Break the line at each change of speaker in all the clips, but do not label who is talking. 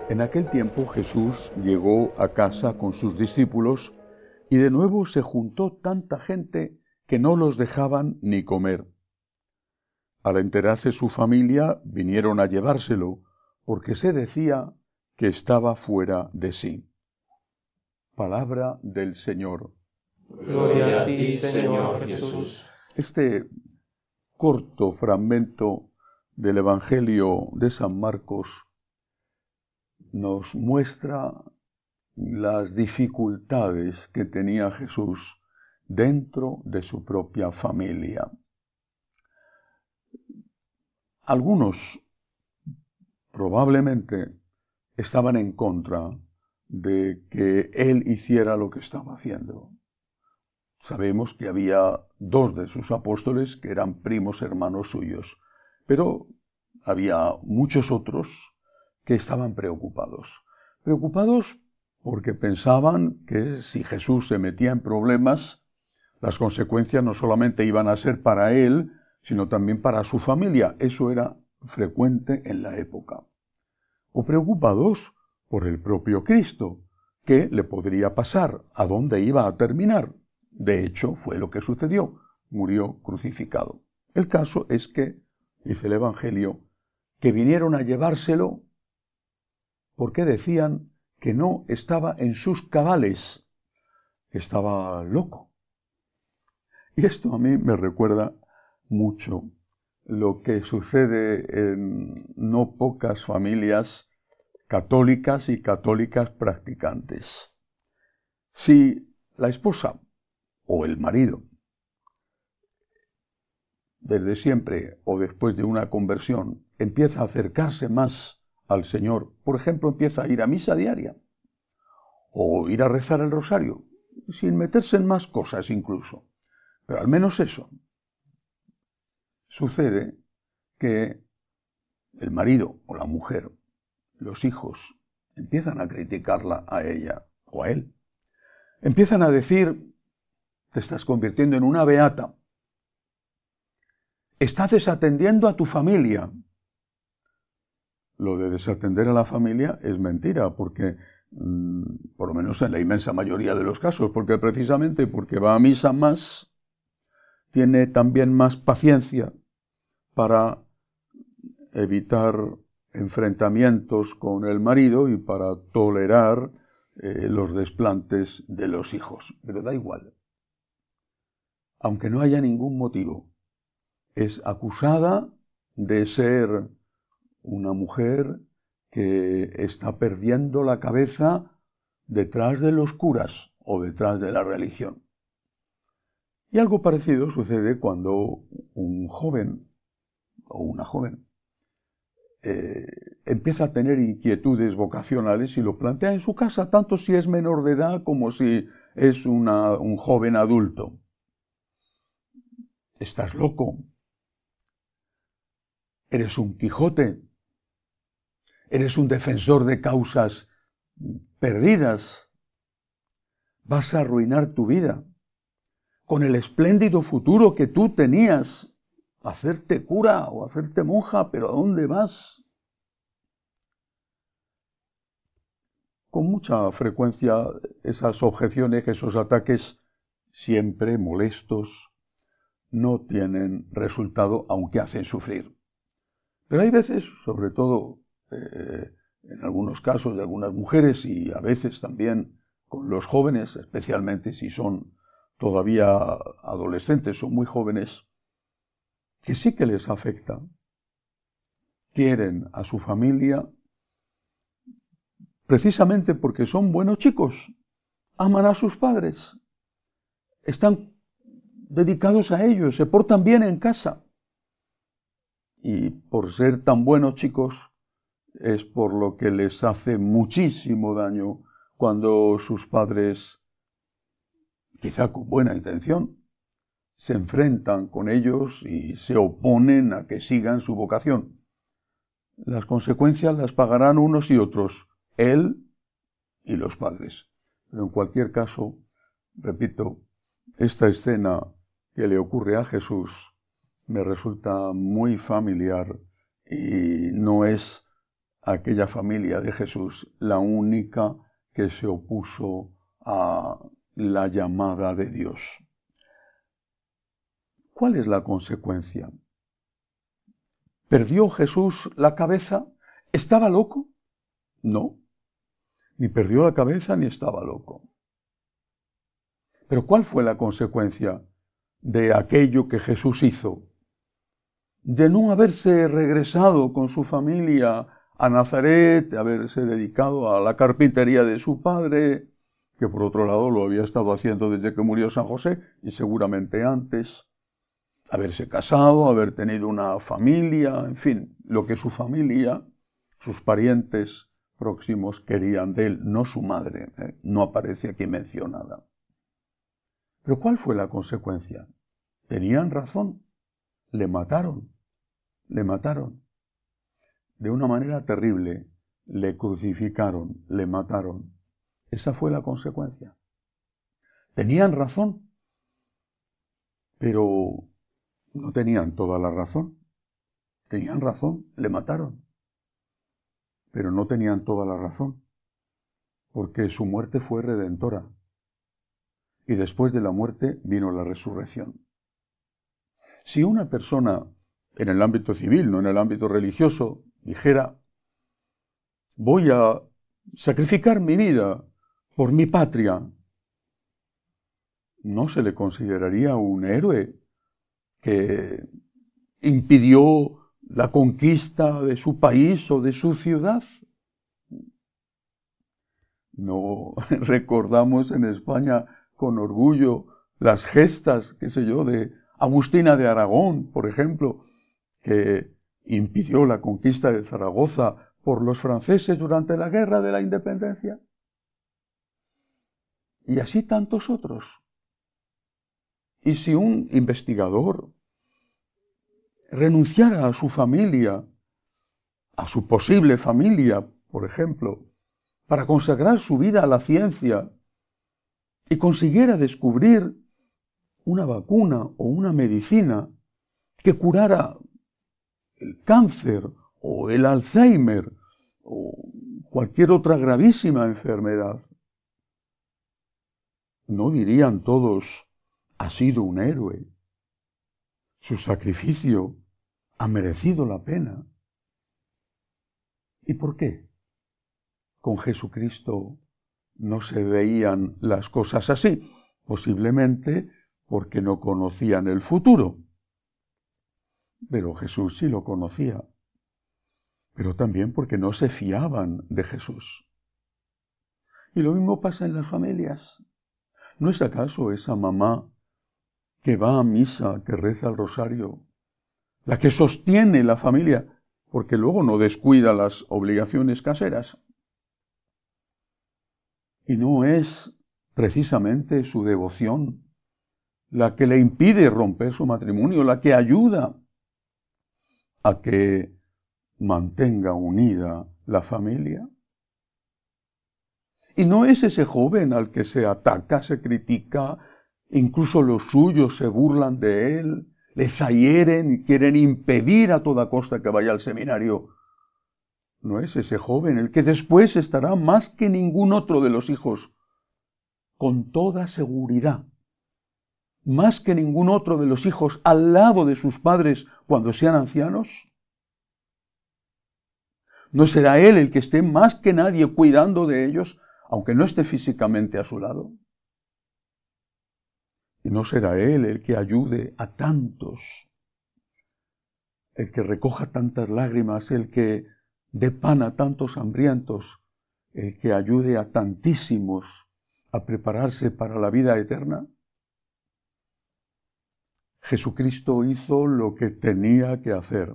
En aquel tiempo Jesús llegó a casa con sus discípulos y de nuevo se juntó tanta gente que no los dejaban ni comer. Al enterarse su familia, vinieron a llevárselo, porque se decía que estaba fuera de sí. Palabra del Señor.
Gloria a ti, Señor Jesús.
Este corto fragmento del Evangelio de San Marcos nos muestra las dificultades que tenía Jesús dentro de su propia familia. Algunos probablemente estaban en contra de que él hiciera lo que estaba haciendo. Sabemos que había 2 de sus apóstoles que eran primos hermanos suyos, pero había muchos otros que estaban preocupados. Preocupados porque pensaban que si Jesús se metía en problemas, las consecuencias no solamente iban a ser para él, sino también para su familia. Eso era frecuente en la época. O preocupados por el propio Cristo. ¿Qué le podría pasar? ¿A dónde iba a terminar? De hecho, fue lo que sucedió. Murió crucificado. El caso es que, dice el Evangelio, que vinieron a llevárselo porque decían que no estaba en sus cabales, que estaba loco. Y esto a mí me recuerda mucho lo que sucede en no pocas familias católicas y católicas practicantes. Si la esposa o el marido, desde siempre o después de una conversión, empieza a acercarse más al Señor, por ejemplo, empieza a ir a misa diaria o ir a rezar el rosario, sin meterse en más cosas incluso, pero al menos eso, sucede que el marido o la mujer, los hijos, empiezan a criticarla a ella o a él. Empiezan a decir, te estás convirtiendo en una beata, estás desatendiendo a tu familia. Lo de desatender a la familia es mentira, porque, por lo menos en la inmensa mayoría de los casos, porque precisamente porque va a misa más, tiene también más paciencia para evitar enfrentamientos con el marido y para tolerar los desplantes de los hijos. Pero da igual. Aunque no haya ningún motivo, es acusada de ser una mujer que está perdiendo la cabeza detrás de los curas o detrás de la religión. Y algo parecido sucede cuando un joven o una joven empieza a tener inquietudes vocacionales y lo plantea en su casa, tanto si es menor de edad como si es un joven adulto. ¿Estás loco? ¿Eres un Quijote? ¿Eres un defensor de causas perdidas? ¿Vas a arruinar tu vida con el espléndido futuro que tú tenías? ¿Hacerte cura o hacerte monja? ¿Pero a dónde vas? Con mucha frecuencia esas objeciones, esos ataques siempre molestos, no tienen resultado, aunque hacen sufrir. Pero hay veces, sobre todo en algunos casos de algunas mujeres y a veces también con los jóvenes, especialmente si son todavía adolescentes o muy jóvenes, que sí que les afecta. Quieren a su familia precisamente porque son buenos chicos, aman a sus padres, están dedicados a ellos, se portan bien en casa. Y por ser tan buenos chicos, es por lo que les hace muchísimo daño cuando sus padres, quizá con buena intención, se enfrentan con ellos y se oponen a que sigan su vocación. Las consecuencias las pagarán unos y otros, él y los padres. Pero en cualquier caso, repito, esta escena que le ocurre a Jesús me resulta muy familiar y no es aquella familia de Jesús la única que se opuso a la llamada de Dios. ¿Cuál es la consecuencia? ¿Perdió Jesús la cabeza? ¿Estaba loco? No, ni perdió la cabeza ni estaba loco. Pero ¿cuál fue la consecuencia de aquello que Jesús hizo? De no haberse regresado con su familia a Nazaret, de haberse dedicado a la carpintería de su padre, que por otro lado lo había estado haciendo desde que murió San José y seguramente antes, haberse casado, haber tenido una familia, en fin, lo que su familia, sus parientes próximos querían de él, no su madre, no aparece aquí mencionada. Pero ¿cuál fue la consecuencia? Tenían razón, le mataron. De una manera terrible, le crucificaron, le mataron. Esa fue la consecuencia. Tenían razón, pero no tenían toda la razón. Tenían razón, le mataron, pero no tenían toda la razón, porque su muerte fue redentora. Y después de la muerte vino la resurrección. Si una persona en el ámbito civil, no en el ámbito religioso, dijera, voy a sacrificar mi vida por mi patria, no se le consideraría un héroe que impidió la conquista de su país o de su ciudad. No recordamos en España con orgullo las gestas, qué sé yo, de Agustina de Aragón, por ejemplo, que impidió la conquista de Zaragoza por los franceses durante la Guerra de la Independencia. Y así tantos otros. Y si un investigador renunciara a su familia, a su posible familia, por ejemplo, para consagrar su vida a la ciencia y consiguiera descubrir una vacuna o una medicina que curara el cáncer o el Alzheimer o cualquier otra gravísima enfermedad, no dirían todos, ha sido un héroe, su sacrificio ha merecido la pena. ¿Y por qué? Con Jesucristo no se veían las cosas así, posiblemente porque no conocían el futuro. Pero Jesús sí lo conocía, pero también porque no se fiaban de Jesús. Y lo mismo pasa en las familias. ¿No es acaso esa mamá que va a misa, que reza el rosario, la que sostiene la familia, porque luego no descuida las obligaciones caseras? Y no es precisamente su devoción la que le impide romper su matrimonio, la que ayuda a que mantenga unida la familia. Y no es ese joven al que se ataca, se critica, incluso los suyos se burlan de él, le zahieren y quieren impedir a toda costa que vaya al seminario. No es ese joven el que después estará más que ningún otro de los hijos, con toda seguridad, más que ningún otro de los hijos al lado de sus padres cuando sean ancianos. ¿No será él el que esté más que nadie cuidando de ellos, aunque no esté físicamente a su lado? ¿Y no será él el que ayude a tantos, el que recoja tantas lágrimas, el que dé pan a tantos hambrientos, el que ayude a tantísimos a prepararse para la vida eterna? Jesucristo hizo lo que tenía que hacer,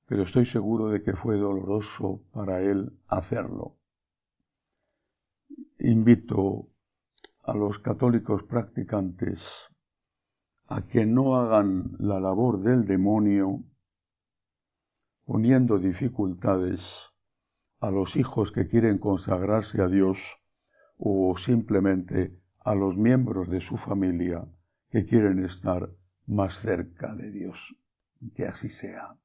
pero estoy seguro de que fue doloroso para él hacerlo. Invito a los católicos practicantes a que no hagan la labor del demonio poniendo dificultades a los hijos que quieren consagrarse a Dios o simplemente a los miembros de su familia que quieren estar más cerca de Dios. Que así sea.